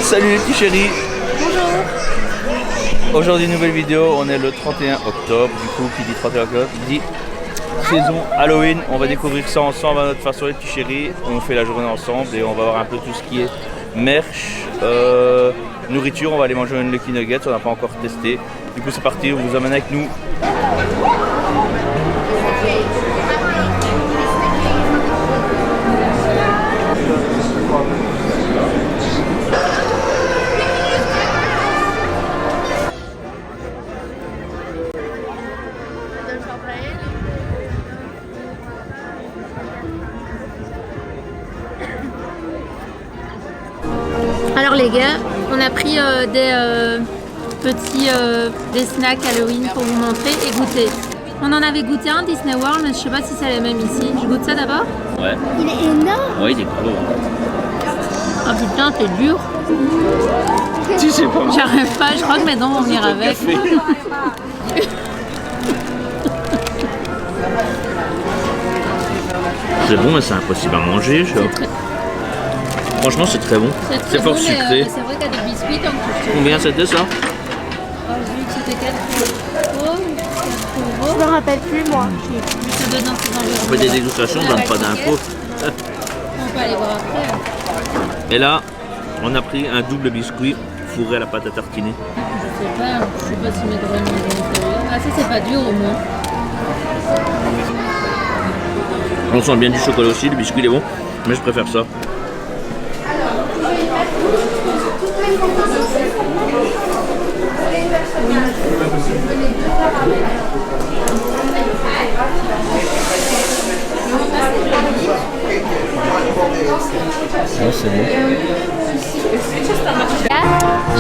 Salut les petits chéris. Bonjour. Aujourd'hui nouvelle vidéo, on est le 31 octobre, du coup qui dit 31 octobre dit saison Halloween. On va découvrir ça ensemble à notre façon les petits chéris. On fait la journée ensemble et on va voir un peu tout ce qui est merch, nourriture. On va aller manger une Lucky Nuggets, on n'a pas encore testé. Du coup c'est parti, on vous amène avec nous. Alors les gars, on a pris des snacks Halloween pour vous montrer et goûter. On en avait goûté un Disney World, mais je sais pas si c'est le même ici. Je goûte ça d'abord. Ouais. Il est énorme. Ouais, il est gros. Oh putain, c'est dur. Tu sais pas. J'arrive pas, je crois que mes dents vont venir avec. C'est bon, mais c'est impossible à manger. Franchement, c'est très bon. C'est fort bon, sucré. C'est vrai qu'il y a des biscuits comme tout. Combien c'était ça? Oh, j'ai vu que c'était 4 euros. Je me rappelle plus moi. Ça doit être dans ces environs. On fait des dégustations, on ne donne pas d'impôts. On peut aller voir après. Et là, on a pris un double biscuit fourré à la pâte à tartiner. Je sais pas si mes droits sont sérieux. Ah, ça c'est pas dur au moins. On sent bien du chocolat aussi, le biscuit il est bon, mais je préfère ça. C'est bon.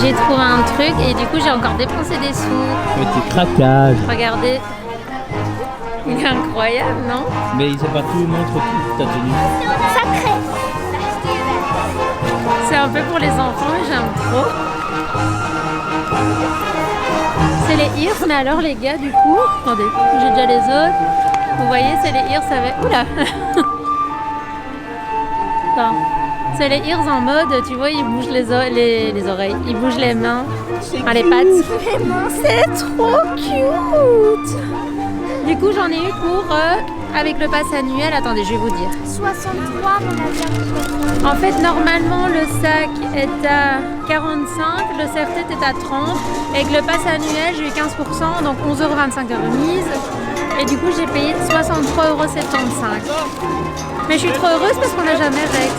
J'ai trouvé un truc et du coup j'ai encore dépensé des sous. Petit craquage. Regardez. Il est incroyable, non? Mais il sait pas tout, montre tout ta tenue. Sacré. C'est un peu pour les enfants et j'aime trop. C'est les Ears, mais alors les gars du coup, attendez, j'ai déjà les autres. Vous voyez, c'est les Ears avec... Oula. Attends. C'est les Ears en mode, tu vois, ils bougent les oreilles, ils bougent les mains, enfin, les pattes. C'est trop cute. Du coup, j'en ai eu pour, avec le pass annuel, attendez, je vais vous dire. 63 mon avis. En fait, normalement, le sac est à 45, le serre-tête est à 30. Avec le pass annuel, j'ai eu 15%, donc 11,25 € de remise. Et du coup, j'ai payé 63,75 €. Mais je suis trop heureuse parce qu'on n'a jamais Rex.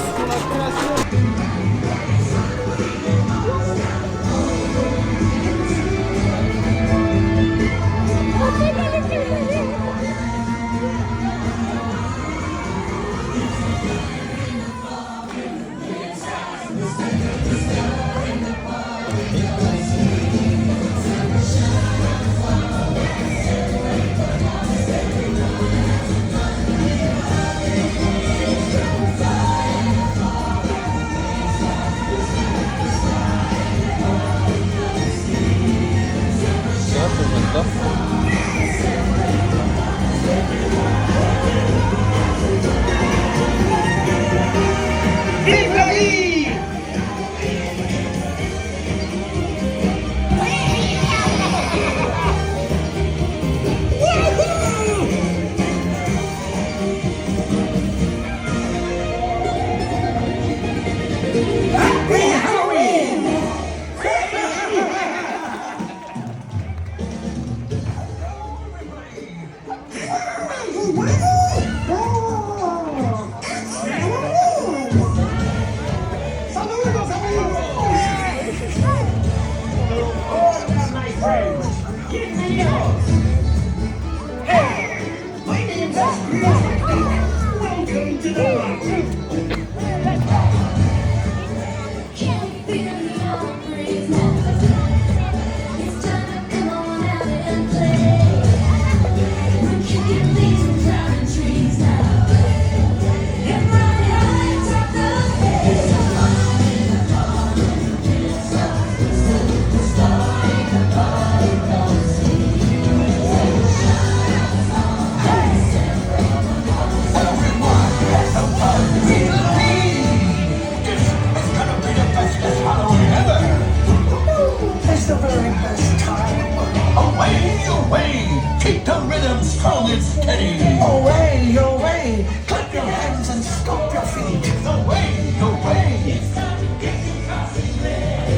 away, keep the rhythm strong and steady. Away, away, clap your hands and stomp your feet. Away, away,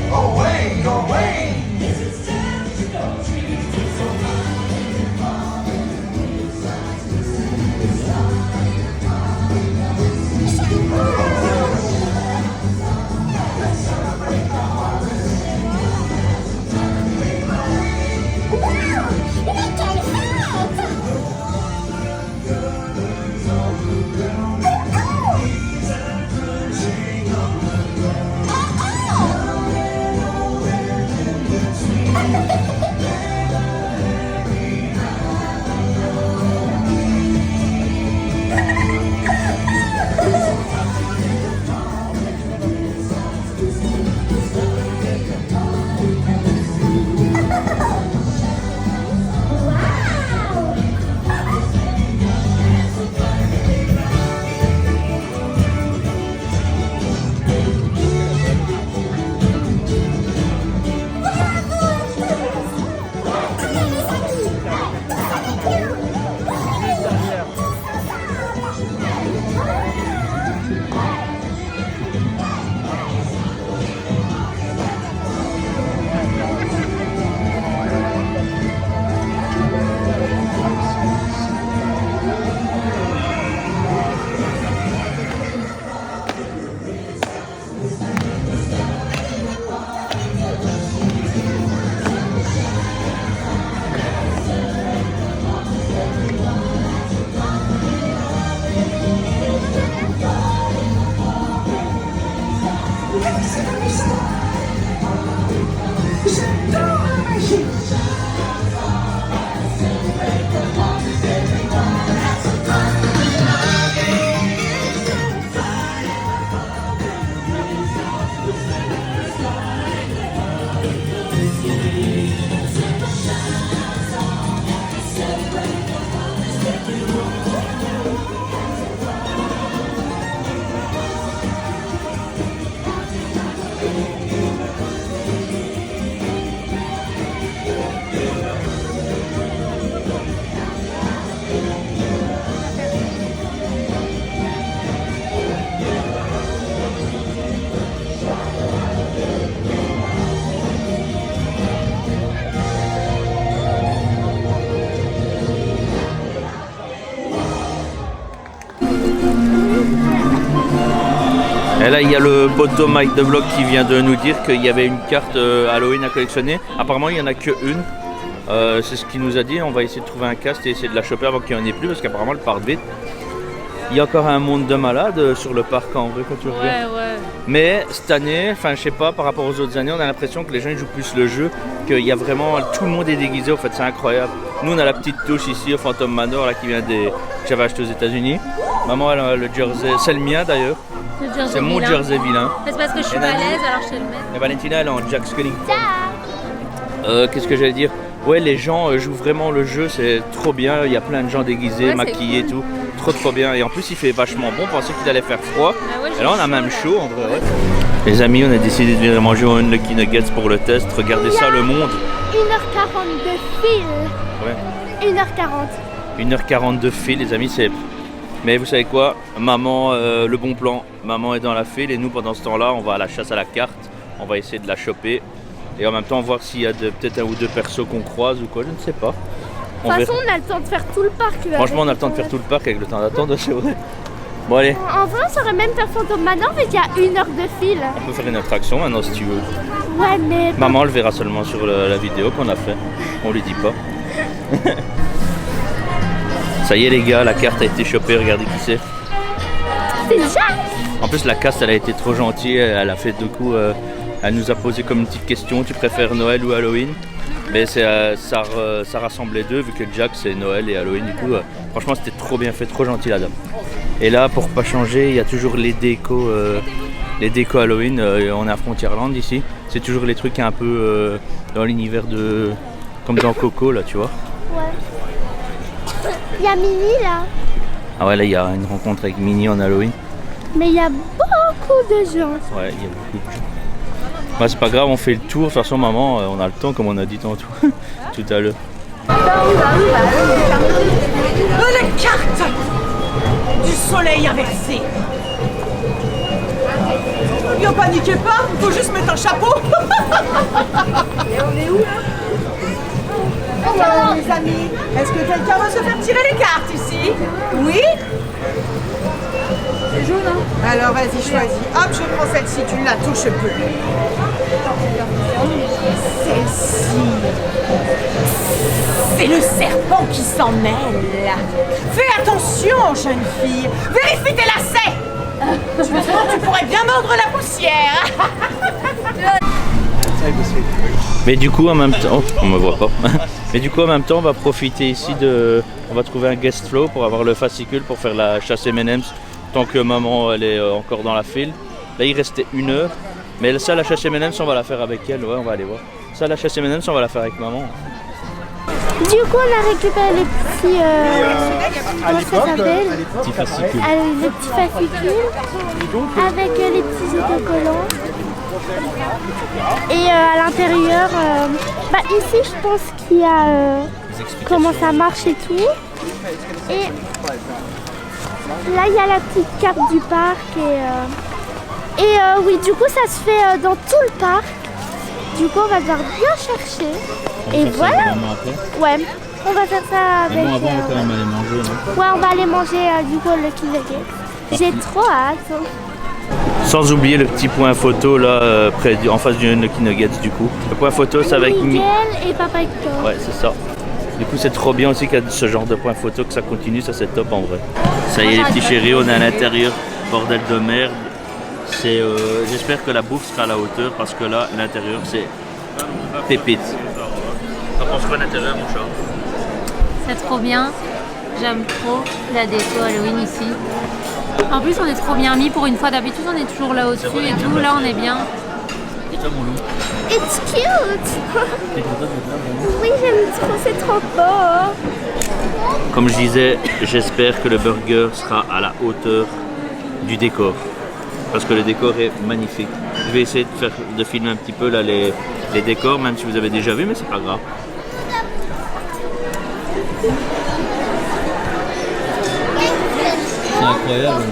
away, away. Et là, il y a le poteau Mike de Block qui vient de nous dire qu'il y avait une carte Halloween à collectionner. Apparemment, il n'y en a qu'une. C'est ce qu'il nous a dit. On va essayer de trouver un cast et essayer de la choper avant qu'il n'y en ait plus parce qu'apparemment, le part vite. Il y a encore un monde de malades sur le parc en vrai quand tu regardes. Ouais. Mais cette année, enfin je sais pas, par rapport aux autres années, on a l'impression que les gens ils jouent plus le jeu, qu'il y a vraiment, tout le monde est déguisé, en fait c'est incroyable. Nous on a la petite touche ici au Phantom Manor là, qui vient que j'avais acheté aux États-Unis. Maman elle a le jersey, c'est le mien d'ailleurs. C'est mon jersey vilain. C'est parce que je suis balèze alors je te le mets. Et Valentina elle est en Jack Skellington. Qu'est-ce que j'allais dire? Ouais, les gens jouent vraiment le jeu, c'est trop bien. Il y a plein de gens déguisés, maquillés et tout. Trop bien. Et en plus, il fait vachement bon. On pensait qu'il allait faire froid. Et là, on a même chaud en vrai. Ouais. Les amis, on a décidé de venir manger au Unlucky Nuggets pour le test. Regardez ça, le monde. 1h40 de fil. Ouais. 1h40. 1h40 de fil, les amis, c'est. Mais vous savez quoi? Maman, le bon plan. Maman est dans la file et nous, pendant ce temps-là, on va à la chasse à la carte. On va essayer de la choper. Et en même temps, voir s'il y a peut-être un ou deux persos qu'on croise ou quoi, je ne sais pas. De toute façon, on a le temps de faire tout le parc. Franchement, on a le temps de faire tout le parc avec le temps d'attendre, c'est vrai. Bon, allez. En vrai, on saurait même faire Phantom Manor, mais il y a 1 heure de fil. On peut faire une attraction maintenant si tu veux. Ouais, mais. Maman le verra seulement sur la vidéo qu'on a fait. On lui dit pas. Ça y est, les gars, la carte a été chopée. Regardez qui c'est. C'est déjà. En plus, la cast, elle a été trop gentille. Elle a fait deux coups. Elle nous a posé comme une petite question, tu préfères Noël ou Halloween? Mais ça rassemblait deux, vu que Jack c'est Noël et Halloween, du coup franchement c'était trop bien fait, trop gentil la dame. Et là pour pas changer, il y a toujours les décos Halloween, on est à Frontierland ici. C'est toujours les trucs un peu dans l'univers de... comme dans Coco là, tu vois. Ouais. Il y a Minnie là. Ah ouais, là il y a une rencontre avec Minnie en Halloween. Mais il y a beaucoup de gens. Ouais, il y a beaucoup de gens. Bah, c'est pas grave, on fait le tour. De toute façon, maman, on a le temps comme on a dit tantôt, tout à l'heure. La carte du soleil inversé. Ne paniquez pas, il faut juste mettre un chapeau. Et on est où là? Alors les amis, est-ce que quelqu'un va se faire tirer les cartes ici? Oui? C'est jaune, hein? Alors vas-y, choisis. Hop, je prends celle-ci, tu ne la touches plus. Celle-ci. C'est le serpent qui s'en mêle. Fais attention, jeune fille. Vérifie tes lacets. Tu pourrais bien mordre la poussière. Mais du coup en même temps, on me voit pas. Mais du coup en même temps on va profiter ici on va trouver un guest flow pour avoir le fascicule pour faire la chasse M&M's tant que maman elle est encore dans la file. Là il restait 1 heure, mais ça la chasse M&M's on va la faire avec elle, ouais on va aller voir. Ça la chasse M&M's on va la faire avec maman. Du coup, on a récupéré les petits. Comment ça s'appelle? Petit fascicule. Les petits fascicules avec les petits autocollants. Et à l'intérieur, ici, je pense qu'il y a comment ça marche et tout. Et là, il y a la petite carte du parc. Et oui, du coup, ça se fait dans tout le parc. Du coup, on va devoir bien chercher. Et voilà. Ouais, on va faire ça avec. Bon, avant, on va quand même aller manger. Non? Ouais, on va aller manger du coup le Kinogate. J'ai trop hâte. Sans oublier le petit point photo là, en face du Lucky Nuggets du coup. Le point photo, c'est avec Miguel et Papa Hector. Ouais, c'est ça. Du coup, c'est trop bien aussi qu'il y a ce genre de point photo, que ça continue, ça c'est top en vrai. Ça y est les petits chéris, on est à l'intérieur, bordel de merde. J'espère que la bouffe sera à la hauteur parce que là, l'intérieur c'est pépite. T'en penses quoi l'intérieur mon chat? C'est trop bien. J'aime trop la déco Halloween ici. En plus, on est trop bien mis pour une fois. D'habitude, on est toujours là au-dessus et tout. Là, on est bien. Et toi, mon loup? It's cute. T'es content d'être là, mon loup? Oui, j'aime trop, c'est trop beau. Comme je disais, j'espère que le burger sera à la hauteur du décor. Parce que le décor est magnifique. Je vais essayer de filmer un petit peu là, les décors, même si vous avez déjà vu, mais c'est pas grave. C'est incroyable.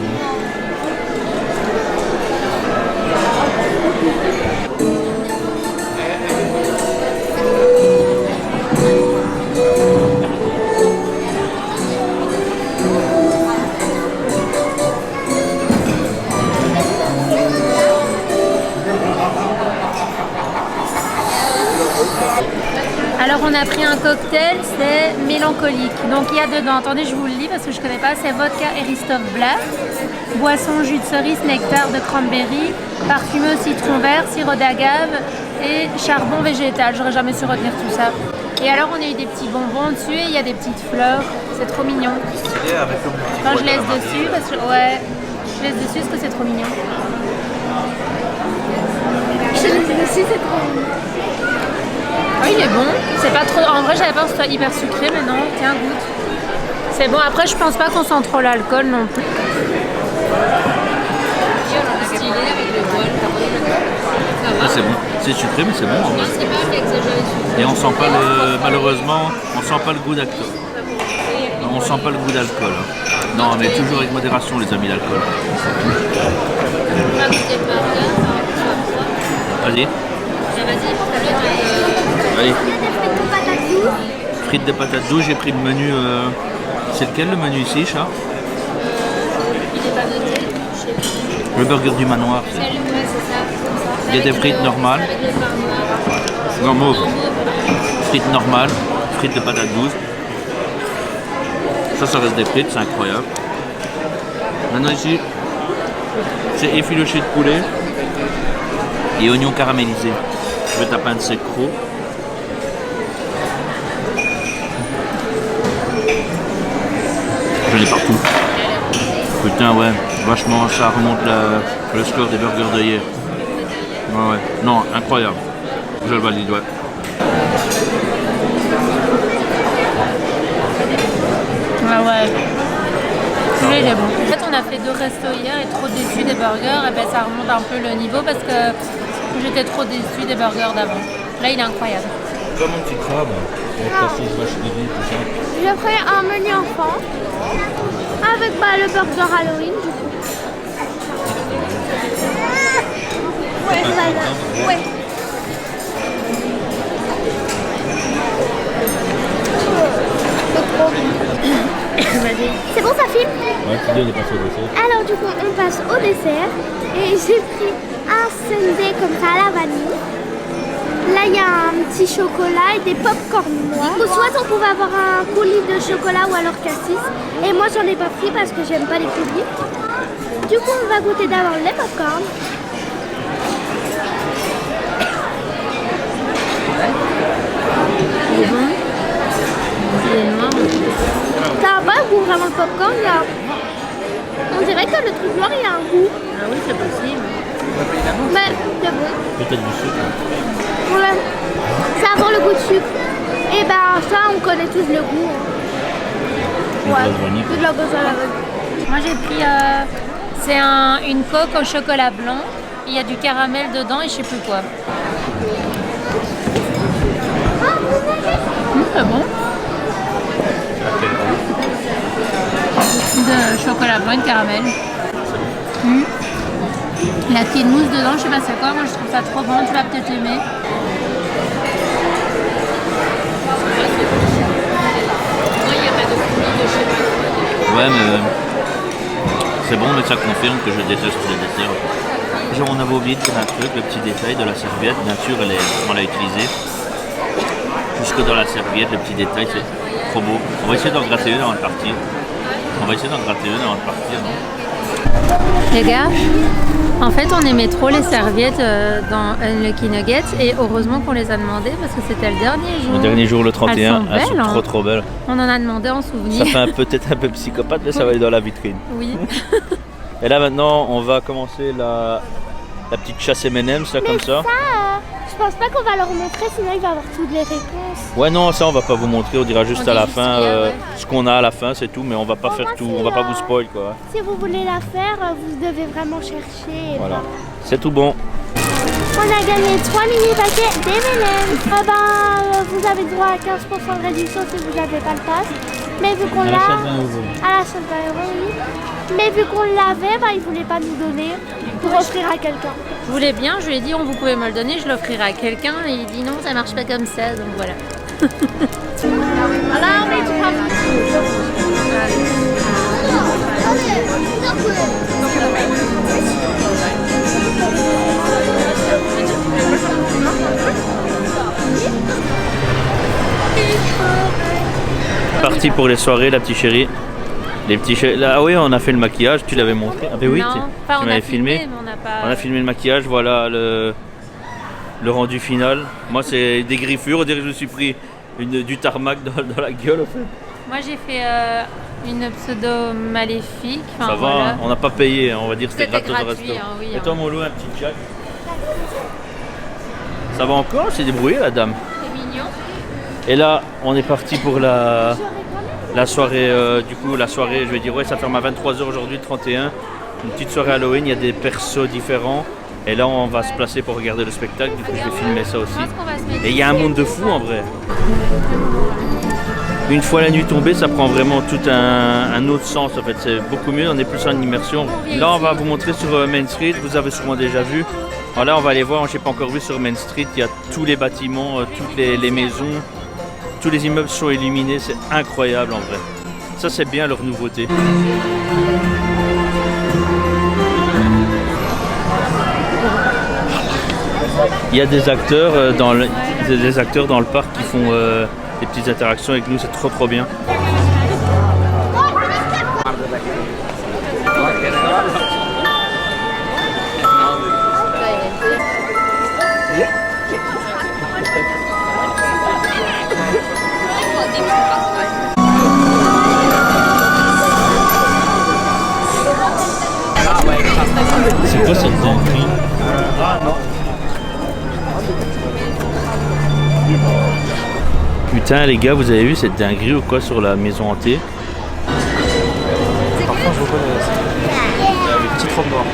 Alors on a pris un cocktail, c'est mélancolique. Donc il y a dedans, attendez je vous le lis parce que je connais pas, c'est vodka Eristoff Black, boisson jus de cerise, nectar de cranberry, parfumé au citron vert, sirop d'agave et charbon végétal. J'aurais jamais su retenir tout ça. Et alors on a eu des petits bonbons dessus et il y a des petites fleurs, c'est trop mignon. Enfin je laisse dessus parce que ouais, je laisse dessus parce que c'est trop mignon. Je laisse dessus, c'est trop mignon. Ah, il est bon, c'est pas trop. En vrai, j'avais peur que ce soit hyper sucré, mais non, tiens, goûte. C'est bon, après, je pense pas qu'on sent trop l'alcool non plus. Ah, c'est bon, c'est sucré, mais c'est bon en vrai. Et on sent pas malheureusement, on sent pas le goût d'alcool. On sent pas le goût d'alcool. Non, mais toujours avec modération, les amis, l'alcool. Vas-y. Allez. Frites de patates douces, j'ai pris le menu. C'est lequel le menu ici, chat? Il est pas noté, je sais plus. Le burger du manoir. C'est ça. Il y a des frites normales. Avec le pain noir. Non, mauve. Frites normales, frites de patates douces. Ça reste des frites, c'est incroyable. Maintenant ici, c'est effiloché de poulet et oignons caramélisés. Je vais taper un de ces crocs. J'en ai partout. Putain ouais, vachement ça remonte le score des burgers de hier. Ouais. Non, incroyable. Je le valide, ouais. Ah ouais. Celui-là il est bon. En fait on a fait 2 restos hier et trop déçus des burgers et ben ça remonte un peu le niveau parce que j'étais trop déçue des burgers d'avant. Là il est incroyable. quoi mon petit crabe? Avec ta sauce vache qui rit, tout ça. Je ferai un menu enfant avec le burger Halloween du coup. Ouais, voilà. Ouais. C'est bon, ça filme? Ouais, tu dis on est passé au dessert. Alors du coup, on passe au dessert. Et j'ai pris un sundae comme ça à la vanille. Là, il y a un petit chocolat et des pop-corn noirs. Du coup, soit on pouvait avoir un coulis de chocolat ou alors cassis. Et moi, j'en ai pas pris parce que j'aime pas les coulis. Du coup, on va goûter d'abord les pop-corn. Ça n'a pas un goût vraiment le popcorn là. On dirait que le truc noir il a un goût. Ah oui, c'est possible. Mais c'est bon. Peut-être du sucre. Ouais. Ça a vraiment le goût de sucre. Et ben ça on connaît tous le goût. Ouais. C'est de la glace à la vanille. Moi j'ai pris c'est une coque au chocolat blanc. Il y a du caramel dedans et je sais plus quoi. C'est bon. De chocolat blanc et de caramel. La petite mousse dedans, je sais pas c'est quoi, moi je trouve ça trop bon, tu vas peut-être aimer. Ouais, mais c'est bon, mais ça confirme que je déteste les desserts. Genre, on avait oublié de dire un truc, le petit détail de la serviette, bien sûr, on l'a utilisée. Jusque dans la serviette, le petit détail, c'est trop beau. On va essayer d'en gratter une avant de partir. Non? Les gars, en fait on aimait trop les serviettes dans Unlucky Nuggets et heureusement qu'on les a demandées parce que c'était le dernier jour. Le dernier jour, le 31, elles sont belles, sont trop belles. On en a demandé en souvenir. Ça fait peut-être un peu psychopathe, mais ça va aller dans la vitrine. Oui. Et là maintenant, on va commencer la petite chasse M&M's, là, comme ça. Je pense pas qu'on va leur montrer, sinon il va avoir toutes les réponses. Ouais, non, ça on va pas vous montrer, on dira juste On à la dit fin juste rien, ouais. ce qu'on a à la fin, c'est tout, mais on va pas faire moi, tout, c'est, on va pas vous spoil quoi. Si vous voulez la faire, vous devez vraiment chercher. Et Voilà, c'est tout bon. On a gagné 3 mini paquets d'M&M's. Vous avez le droit à 15% de réduction si vous n'avez pas le pass. Mais vu qu'on l'a... À l'achat de 20 €, oui. Mais vu qu'on l'avait, ils ne voulaient pas nous donner pour offrir à quelqu'un. Je voulais bien, je lui ai dit vous pouvez me le donner, je l'offrirai à quelqu'un et il dit non ça marche pas comme ça, donc voilà. Parti pour les soirées, la petite chérie. Ah oui, on a fait le maquillage, tu l'avais montré. Ah ben oui, Non, tu m'avais filmé. Mais on n'a pas... On a filmé le maquillage, voilà le rendu final. Moi c'est des griffures, on dirait que je me suis pris du tarmac dans la gueule en fait. Moi j'ai fait une pseudo maléfique. Ça va, hein, on n'a pas payé, on va dire que c'était C'était gratos au gratuit, resto. hein, oui, Et toi mon loup, un petit jack. Ça va encore, c'est débrouillé la dame. C'est mignon. Et là, on est parti pour la soirée, la soirée, je vais dire, ouais, ça ferme à 23 h aujourd'hui, le 31. Une petite soirée Halloween, il y a des persos différents. Et là, on va se placer pour regarder le spectacle, du coup, je vais filmer ça aussi. Et il y a un monde de fous en vrai. Une fois la nuit tombée, ça prend vraiment tout un autre sens en fait, c'est beaucoup mieux, on est plus en immersion. Là, on va vous montrer sur Main Street, vous avez sûrement déjà vu. Alors là, on va aller voir, je n'ai pas encore vu sur Main Street, il y a tous les bâtiments, toutes les maisons, tous les immeubles sont illuminés, c'est incroyable en vrai. Ça, c'est bien leur nouveauté. Il y a des acteurs dans le parc qui font des petites interactions avec nous, c'est trop bien. C'est quoi cette dinguerie? Putain les gars, vous avez vu cette dinguerie ou quoi sur la maison hantée? Parfois je reconnais ça. Les petites robes noires.